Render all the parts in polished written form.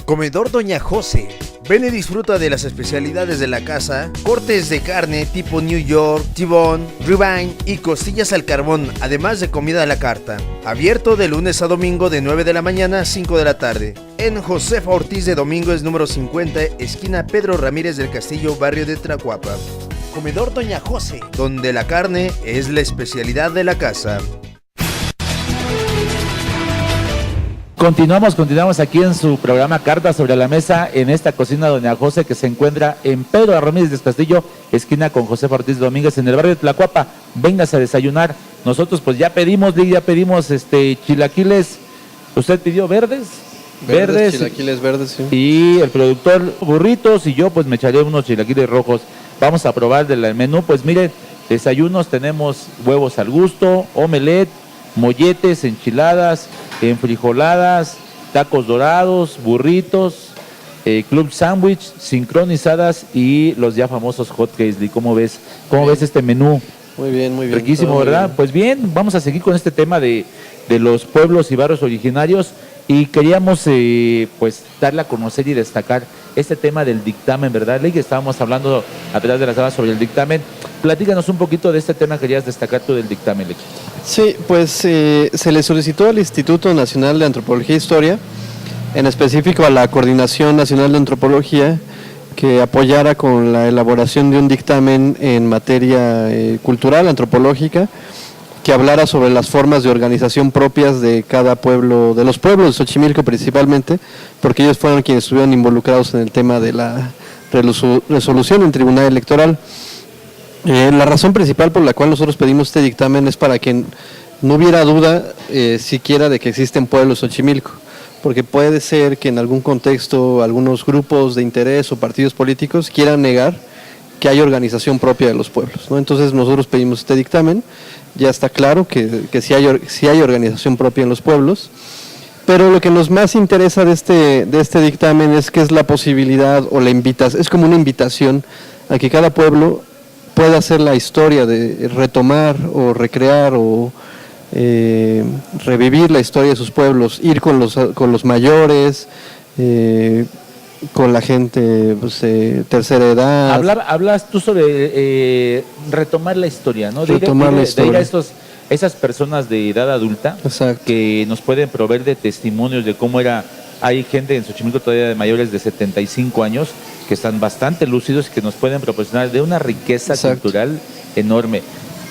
Comedor Doña José. Ven y disfruta de las especialidades de la casa, cortes de carne tipo New York, T-bone, ribeye y costillas al carbón, además de comida a la carta. Abierto de lunes a domingo de 9 de la mañana a 5 de la tarde. En Josefa Ortiz de Domínguez número 50, esquina Pedro Ramírez del Castillo, barrio de Tlacuapa. Comedor Doña José, donde la carne es la especialidad de la casa. Continuamos aquí en su programa Cartas sobre la Mesa, en esta cocina Doña José, que se encuentra en Pedro Ramírez del Castillo, esquina con Josefa Ortiz de Domínguez, en el barrio de Tlacuapa. Véngase a desayunar. Nosotros pues ya pedimos chilaquiles. ¿Usted pidió verdes? Verdes, chilaquiles verdes, sí. Y el productor burritos, y yo pues me echaré unos chilaquiles rojos. Vamos a probar del menú. Pues mire, desayunos tenemos huevos al gusto, omelette, molletes, enchiladas, enfrijoladas, tacos dorados, burritos, club sándwich, sincronizadas y los ya famosos hotcakes. ¿Cómo ves? ¿Cómo ves este menú? Muy bien, muy bien. Riquísimo, ¿verdad? Bien. Pues bien, vamos a seguir con este tema de los pueblos y barrios originarios, y queríamos pues darle a conocer y destacar este tema del dictamen, ¿verdad, Ley? Que estábamos hablando a través de las horas sobre el dictamen. Platícanos un poquito de este tema que querías destacar tú del dictamen, Ley. Sí, pues se le solicitó al Instituto Nacional de Antropología e Historia, en específico a la Coordinación Nacional de Antropología, que apoyara con la elaboración de un dictamen en materia cultural, antropológica, que hablara sobre las formas de organización propias de cada pueblo, de los pueblos de Xochimilco principalmente, porque ellos fueron quienes estuvieron involucrados en el tema de la resolución en Tribunal Electoral. La razón principal por la cual nosotros pedimos este dictamen es para que no hubiera duda siquiera de que existen pueblos Xochimilco, porque puede ser que en algún contexto algunos grupos de interés o partidos políticos quieran negar que hay organización propia de los pueblos, ¿no? Entonces nosotros pedimos este dictamen. Ya está claro que sí hay organización propia en los pueblos, pero lo que nos más interesa de este dictamen es que es la posibilidad o la invitación, es como una invitación a que cada pueblo pueda hacer la historia de retomar o recrear o revivir la historia de sus pueblos, ir con los mayores, con la gente pues, tercera edad. Hablas tú sobre retomar la historia, ¿no? De ir a esas personas de edad adulta. Exacto. Que nos pueden proveer de testimonios de cómo era. Hay gente en Xochimilco todavía de mayores de 75 años que están bastante lúcidos y que nos pueden proporcionar de una riqueza Exacto. cultural enorme.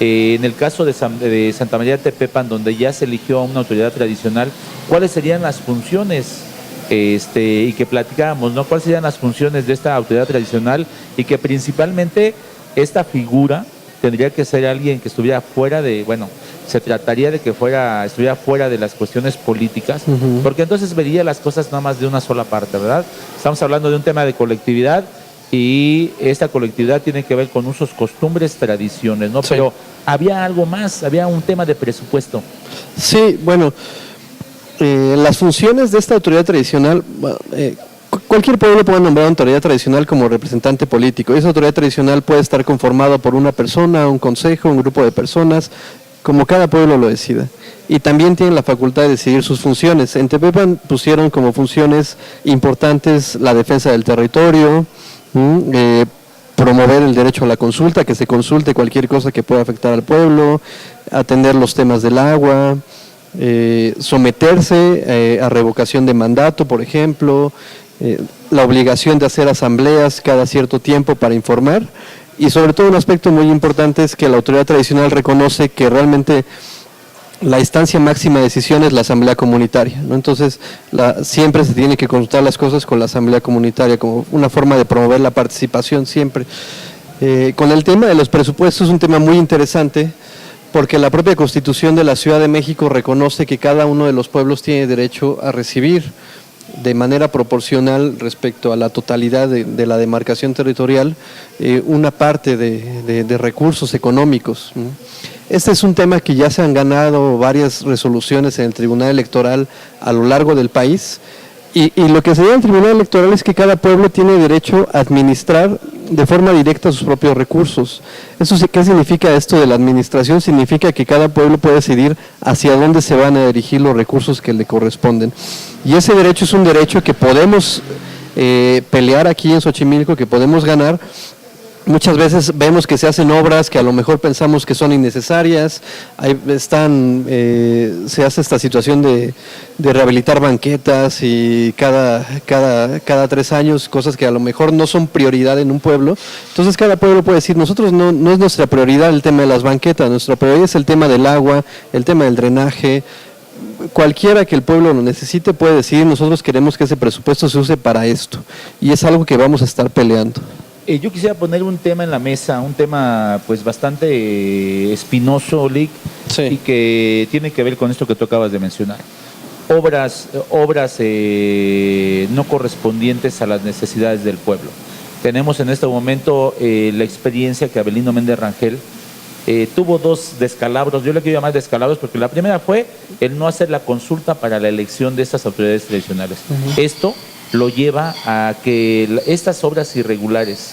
En el caso de Santa María de Tepepan, donde ya se eligió a una autoridad tradicional, ¿cuáles serían las funciones? Y que platicábamos, ¿no? ¿Cuáles serían las funciones de esta autoridad tradicional? Y que principalmente esta figura tendría que ser alguien que estuviera fuera de, se trataría de que estuviera fuera de las cuestiones políticas, porque entonces vería las cosas nada más de una sola parte, ¿verdad? Estamos hablando de un tema de colectividad, y esta colectividad tiene que ver con usos, costumbres, tradiciones, ¿no? Sí. Pero había algo más, había un tema de presupuesto. Sí, bueno, las funciones de esta autoridad tradicional, cualquier pueblo puede nombrar a una autoridad tradicional como representante político. Esa autoridad tradicional puede estar conformada por una persona, un consejo, un grupo de personas, como cada pueblo lo decida. Y también tienen la facultad de decidir sus funciones. En Tepepan pusieron como funciones importantes la defensa del territorio, promover el derecho a la consulta, que se consulte cualquier cosa que pueda afectar al pueblo, atender los temas del agua, someterse a revocación de mandato, por ejemplo, la obligación de hacer asambleas cada cierto tiempo para informar, y sobre todo un aspecto muy importante es que la autoridad tradicional reconoce que realmente la instancia máxima de decisión es la asamblea comunitaria, ¿no? Entonces siempre se tiene que consultar las cosas con la asamblea comunitaria como una forma de promover la participación siempre. Con el tema de los presupuestos es un tema muy interesante, porque la propia Constitución de la Ciudad de México reconoce que cada uno de los pueblos tiene derecho a recibir de manera proporcional respecto a la totalidad de la demarcación territorial una parte de recursos económicos. Este es un tema que ya se han ganado varias resoluciones en el Tribunal Electoral a lo largo del país, y lo que se llama el Tribunal Electoral es que cada pueblo tiene derecho a administrar de forma directa sus propios recursos. ¿Qué significa esto de la administración? Significa que cada pueblo puede decidir hacia dónde se van a dirigir los recursos que le corresponden. Y ese derecho es un derecho que podemos pelear aquí en Xochimilco, que podemos ganar. Muchas veces vemos que se hacen obras que a lo mejor pensamos que son innecesarias. Se hace esta situación de rehabilitar banquetas y cada 3 años, cosas que a lo mejor no son prioridad en un pueblo. Entonces cada pueblo puede decir, nosotros no es nuestra prioridad el tema de las banquetas, nuestra prioridad es el tema del agua, el tema del drenaje. Cualquiera que el pueblo lo necesite puede decir, nosotros queremos que ese presupuesto se use para esto. Y es algo que vamos a estar peleando. Yo quisiera poner un tema en la mesa, un tema pues bastante espinoso, Lick, sí, y que tiene que ver con esto que tú acabas de mencionar. Obras no correspondientes a las necesidades del pueblo. Tenemos en este momento la experiencia que Avelino Méndez Rangel tuvo 2 descalabros. Yo le quiero llamar descalabros porque la primera fue el no hacer la consulta para la elección de estas autoridades tradicionales. Esto lo lleva a que estas obras irregulares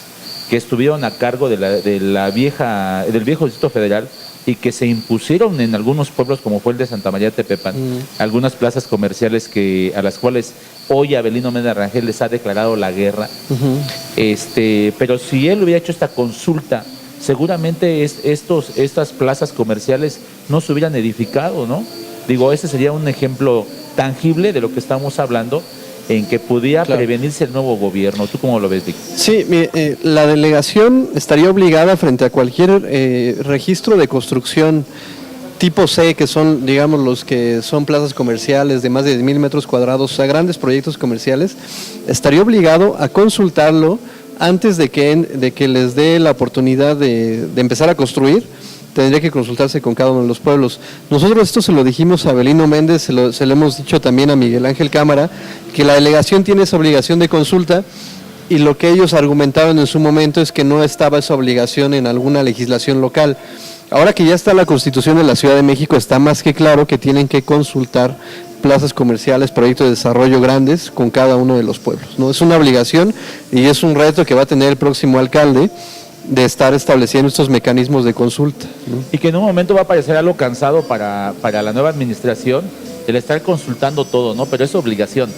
que estuvieron a cargo del viejo Distrito Federal y que se impusieron en algunos pueblos como fue el de Santa María Tepepan, algunas plazas comerciales a las cuales hoy Avelino Méndez Rangel les ha declarado la guerra. Pero si él hubiera hecho esta consulta, seguramente estas plazas comerciales no se hubieran edificado, ¿no? Digo, ese sería un ejemplo tangible de lo que estamos hablando, en que pudiera prevenirse el nuevo gobierno. ¿Tú cómo lo ves, Vic? Sí, la delegación estaría obligada frente a cualquier registro de construcción tipo C, que son, digamos, los que son plazas comerciales de más de 10,000 metros cuadrados, o sea, grandes proyectos comerciales, estaría obligado a consultarlo antes de que les dé la oportunidad de empezar a construir. Tendría que consultarse con cada uno de los pueblos. Nosotros esto se lo dijimos a Avelino Méndez, se lo hemos dicho también a Miguel Ángel Cámara, que la delegación tiene esa obligación de consulta, y lo que ellos argumentaron en su momento es que no estaba esa obligación en alguna legislación local. Ahora que ya está la Constitución de la Ciudad de México, está más que claro que tienen que consultar plazas comerciales, proyectos de desarrollo grandes con cada uno de los pueblos, ¿no? Es una obligación y es un reto que va a tener el próximo alcalde, de estar estableciendo estos mecanismos de consulta, ¿no? Y que en un momento va a parecer algo cansado para la nueva administración el estar consultando todo, ¿no? Pero es obligación.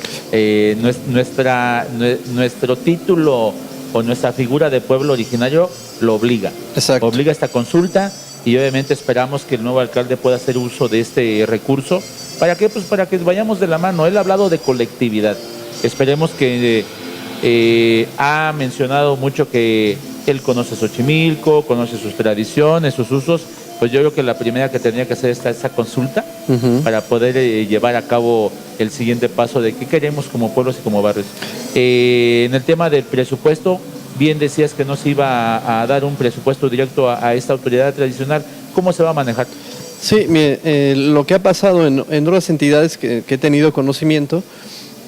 Nuestro título o nuestra figura de pueblo originario lo obliga. Exacto. Obliga esta consulta, y obviamente esperamos que el nuevo alcalde pueda hacer uso de este recurso. ¿Para qué? Pues para que vayamos de la mano. Él ha hablado de colectividad. Esperemos que ha mencionado mucho que él conoce Xochimilco, conoce sus tradiciones, sus usos. Pues yo creo que la primera que tendría que hacer es esa consulta para poder llevar a cabo el siguiente paso de qué queremos como pueblos y como barrios. En el tema del presupuesto, bien decías que no se iba a dar un presupuesto directo a esta autoridad tradicional. ¿Cómo se va a manejar? Sí, mire, lo que ha pasado en otras entidades que he tenido conocimiento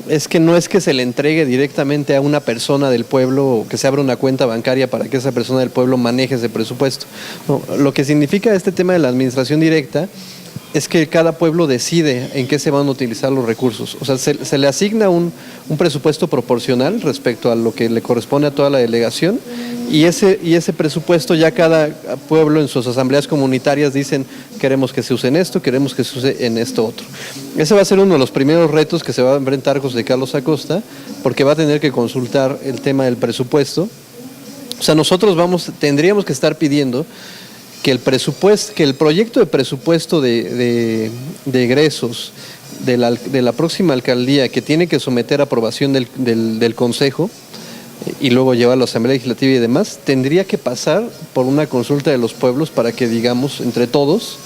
es que no es que se le entregue directamente a una persona del pueblo o que se abra una cuenta bancaria para que esa persona del pueblo maneje ese presupuesto. No, lo que significa este tema de la administración directa es que cada pueblo decide en qué se van a utilizar los recursos. O sea, se le asigna un presupuesto proporcional respecto a lo que le corresponde a toda la delegación, y ese presupuesto ya cada pueblo en sus asambleas comunitarias dicen: queremos que se use en esto, queremos que se use en esto otro. Ese va a ser uno de los primeros retos que se va a enfrentar José Carlos Acosta, porque va a tener que consultar el tema del presupuesto. O sea, nosotros tendríamos que estar pidiendo que el proyecto de presupuesto de egresos de la próxima alcaldía, que tiene que someter a aprobación del Consejo y luego llevarlo a la Asamblea Legislativa y demás, tendría que pasar por una consulta de los pueblos para que digamos entre todos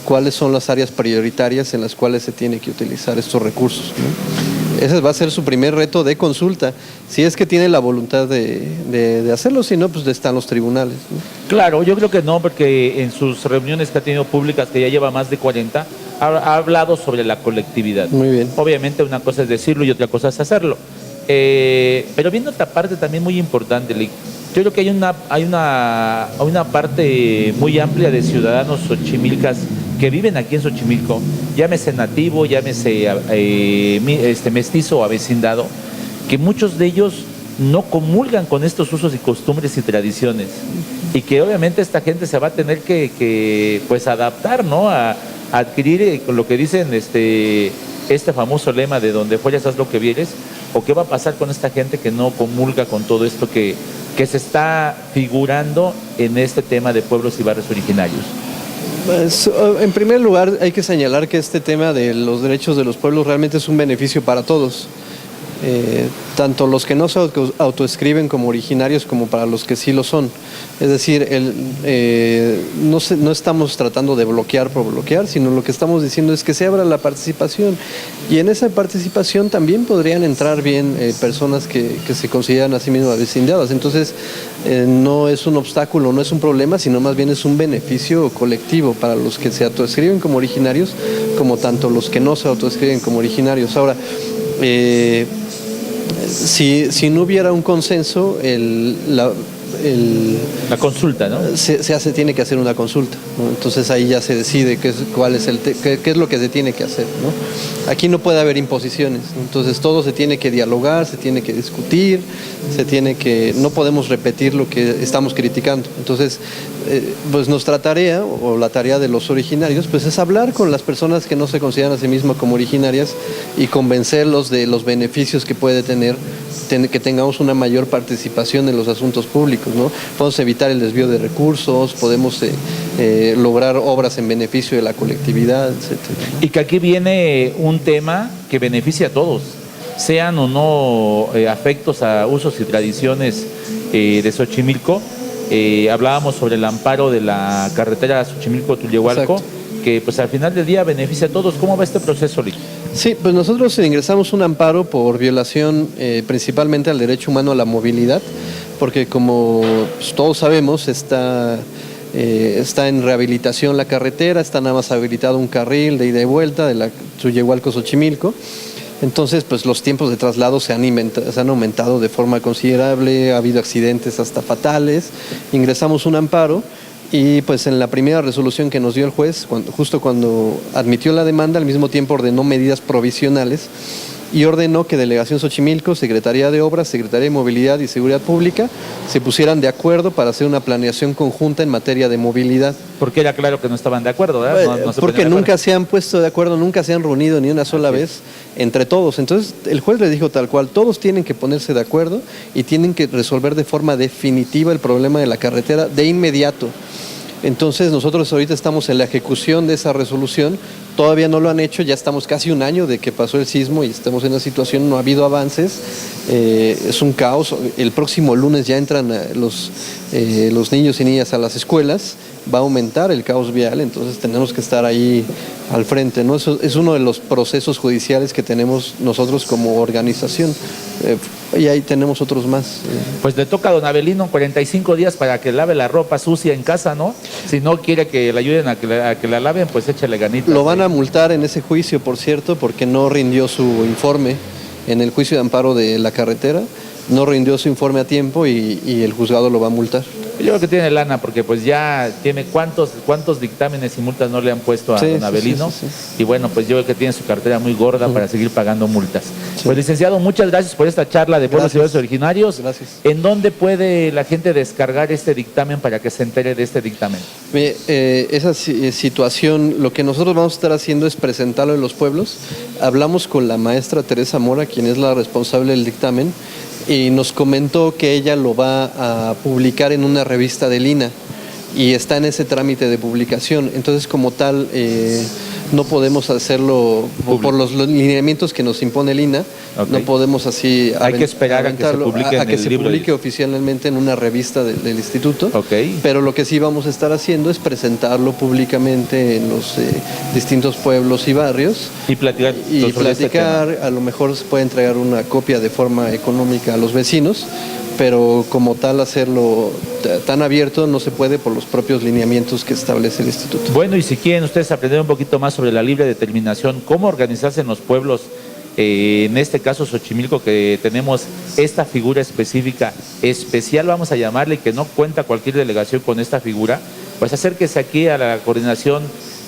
cuáles son las áreas prioritarias en las cuales se tiene que utilizar estos recursos, ¿no? Ese va a ser su primer reto de consulta, si es que tiene la voluntad de hacerlo. Si no, pues están los tribunales, ¿no? Claro, yo creo que no, porque en sus reuniones que ha tenido públicas, que ya lleva más de 40, ha hablado sobre la colectividad. Muy bien. Obviamente una cosa es decirlo y otra cosa es hacerlo. Pero viendo otra parte también muy importante, Lick, yo creo que hay una parte muy amplia de ciudadanos xochimilcas que viven aquí en Xochimilco, llámese nativo, llámese mestizo o avecindado, que muchos de ellos no comulgan con estos usos y costumbres y tradiciones, y que obviamente esta gente se va a tener que pues adaptar, ¿no? A adquirir lo que dicen este famoso lema de donde fueres haz lo que vieres. ¿O qué va a pasar con esta gente que no comulga con todo esto que se está figurando en este tema de pueblos y barrios originarios? Pues, en primer lugar, hay que señalar que este tema de los derechos de los pueblos realmente es un beneficio para todos. Tanto los que no se autoescriben como originarios como para los que sí lo son. Es decir, no estamos tratando de bloquear por bloquear, sino lo que estamos diciendo es que se abra la participación, y en esa participación también podrían entrar bien personas que se consideran a sí mismas vecindadas. Entonces no es un obstáculo, no es un problema, sino más bien es un beneficio colectivo para los que se autoescriben como originarios, como tanto los que no se autoescriben como originarios. Ahora, si no hubiera un consenso, la consulta, ¿no? Tiene que hacer una consulta, ¿no? Entonces ahí ya se decide qué es lo que se tiene que hacer, ¿no? Aquí no puede haber imposiciones, ¿no? Entonces todo se tiene que dialogar, se tiene que discutir, no podemos repetir lo que estamos criticando. Entonces, pues nuestra tarea, o la tarea de los originarios, pues es hablar con las personas que no se consideran a sí mismas como originarias y convencerlos de los beneficios que puede tener que tengamos una mayor participación en los asuntos públicos, ¿no? Podemos evitar el desvío de recursos, podemos lograr obras en beneficio de la colectividad, etcétera. Y que aquí viene un tema que beneficia a todos, sean o no afectos a usos y tradiciones de Xochimilco. Hablábamos sobre el amparo de la carretera Xochimilco-Tulyehualco, que pues al final del día beneficia a todos. ¿Cómo va este proceso, Lick? Sí, pues nosotros ingresamos un amparo por violación principalmente al derecho humano a la movilidad, porque como pues, todos sabemos, está en rehabilitación la carretera, está nada más habilitado un carril de ida y vuelta de la Tulyehualco-Xochimilco. Entonces, pues los tiempos de traslado se han aumentado de forma considerable, ha habido accidentes hasta fatales. Ingresamos un amparo y pues en la primera resolución que nos dio el juez, justo cuando admitió la demanda, al mismo tiempo ordenó medidas provisionales y ordenó que Delegación Xochimilco, Secretaría de Obras, Secretaría de Movilidad y Seguridad Pública se pusieran de acuerdo para hacer una planeación conjunta en materia de movilidad. Porque era claro que no estaban de acuerdo, ¿verdad? No porque nunca se han puesto de acuerdo, nunca se han reunido ni una sola vez entre todos. Entonces el juez le dijo tal cual, todos tienen que ponerse de acuerdo y tienen que resolver de forma definitiva el problema de la carretera de inmediato. Entonces nosotros ahorita estamos en la ejecución de esa resolución, todavía no lo han hecho, ya estamos casi un año de que pasó el sismo y estamos en una situación, no ha habido avances, es un caos. El próximo lunes ya entran los niños y niñas a las escuelas, va a aumentar el caos vial, entonces tenemos que estar ahí al frente, ¿no? Eso es uno de los procesos judiciales que tenemos nosotros como organización, y ahí tenemos otros más. Pues le toca a don Avelino 45 días para que lave la ropa sucia en casa, ¿no? Si no quiere que le ayuden a que la laven, pues échale ganitas. Lo van a multar en ese juicio, por cierto, porque no rindió su informe en el juicio de amparo de la carretera, no rindió su informe a tiempo y el juzgado lo va a multar. Yo creo que tiene lana, porque pues ya tiene cuántos dictámenes y multas no le han puesto a don Avelino. Sí. Y bueno, pues yo creo que tiene su cartera muy gorda para seguir pagando multas. Sí. Pues licenciado, muchas gracias por esta charla de pueblos y barrios originarios. Gracias. ¿En dónde puede la gente descargar este dictamen para que se entere de este dictamen? Esa situación, lo que nosotros vamos a estar haciendo es presentarlo en los pueblos. Hablamos con la maestra Teresa Mora, quien es la responsable del dictamen, y nos comentó que ella lo va a publicar en una revista del INAH y está en ese trámite de publicación. Entonces, como tal, no podemos hacerlo por los lineamientos que nos impone el INAH. Okay. No podemos así hay que esperar a que se publique oficialmente en una revista del instituto. Okay. Pero lo que sí vamos a estar haciendo es presentarlo públicamente en los distintos pueblos y barrios y platicar a lo mejor se puede entregar una copia de forma económica a los vecinos, pero como tal hacerlo tan abierto no se puede por los propios lineamientos que establece el instituto. Bueno, y si quieren ustedes aprender un poquito más sobre la libre determinación, cómo organizarse en los pueblos, en este caso Xochimilco, que tenemos esta figura específica, especial vamos a llamarle, que no cuenta cualquier delegación con esta figura, pues acérquese aquí a la coordinación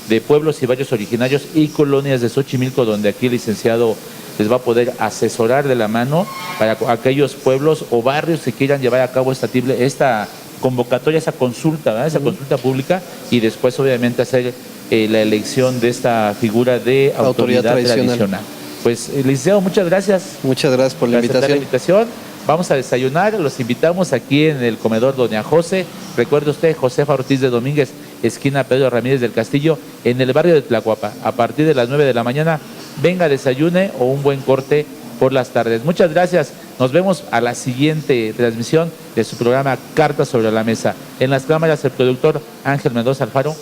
de pueblos y barrios originarios y colonias de Xochimilco, donde aquí el licenciado les va a poder asesorar de la mano para aquellos pueblos o barrios que quieran llevar a cabo esta convocatoria, esa consulta, ¿verdad? Esa consulta pública, y después obviamente hacer la elección de esta figura de autoridad tradicional. Pues licenciado, muchas gracias. Muchas gracias por la invitación. Vamos a desayunar, los invitamos aquí en el comedor Doña José. Recuerde usted, Josefa Ortiz de Domínguez, esquina Pedro Ramírez del Castillo, en el barrio de Tlacuapa. A partir de las 9 de la mañana, venga, desayune o un buen corte por las tardes. Muchas gracias. Nos vemos a la siguiente transmisión de su programa Cartas sobre la Mesa. En las cámaras, el productor Ángel Mendoza Alfaro.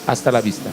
Hasta la vista.